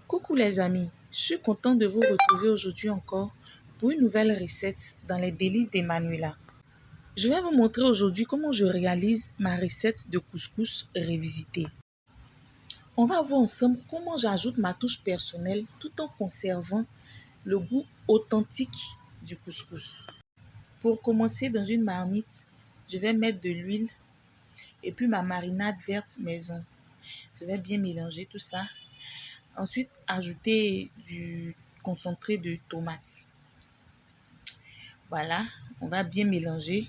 Coucou les amis, je suis contente de vous retrouver aujourd'hui encore pour une nouvelle recette dans les délices d'Emmanuela. Je vais vous montrer aujourd'hui comment je réalise ma recette de couscous revisité. On va voir ensemble comment j'ajoute ma touche personnelle tout en conservant le goût authentique du couscous. Pour commencer, dans une marmite, je vais mettre de l'huile et puis ma marinade verte maison. Je vais bien mélanger tout ça. Ensuite, ajouter du concentré de tomates. Voilà, on va bien mélanger.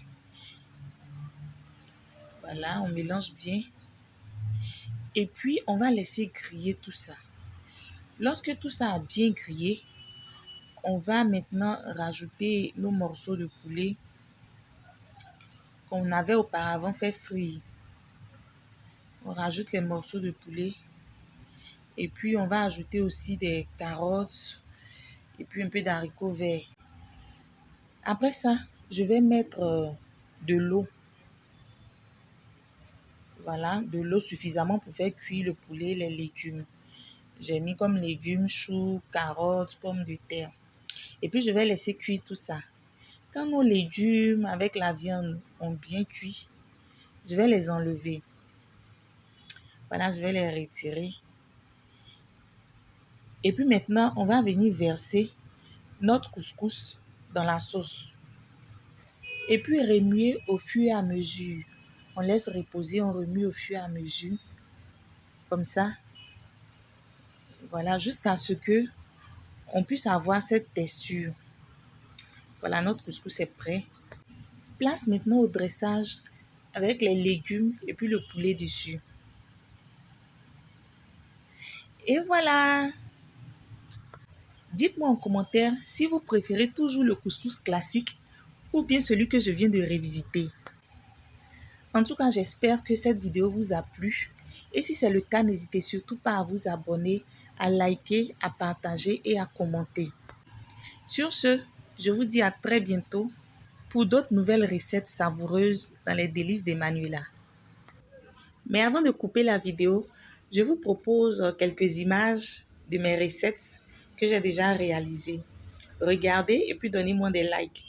Voilà, on mélange bien. Et puis, on va laisser griller tout ça. Lorsque tout ça a bien grillé, on va maintenant rajouter nos morceaux de poulet qu'on avait auparavant fait frire. On rajoute les morceaux de poulet. Et puis, on va ajouter aussi des carottes et puis un peu d'haricots verts. Après ça, je vais mettre de l'eau. Voilà, de l'eau suffisamment pour faire cuire le poulet, les légumes. J'ai mis comme légumes, choux, carottes, pommes de terre. Et puis, je vais laisser cuire tout ça. Quand nos légumes avec la viande ont bien cuit, je vais les enlever. Voilà, je vais les retirer. Et puis maintenant, on va venir verser notre couscous dans la sauce. Et puis remuer au fur et à mesure. On laisse reposer, on remue au fur et à mesure. Comme ça. Voilà, jusqu'à ce que on puisse avoir cette texture. Voilà, notre couscous est prêt. Place maintenant au dressage avec les légumes et puis le poulet dessus. Et voilà. Dites-moi en commentaire si vous préférez toujours le couscous classique ou bien celui que je viens de revisiter. En tout cas, j'espère que cette vidéo vous a plu. Et si c'est le cas, n'hésitez surtout pas à vous abonner, à liker, à partager et à commenter. Sur ce, je vous dis à très bientôt pour d'autres nouvelles recettes savoureuses dans les délices d'Emmanuela. Mais avant de couper la vidéo, je vous propose quelques images de mes recettes que j'ai déjà réalisées. Regardez et puis donnez-moi des likes.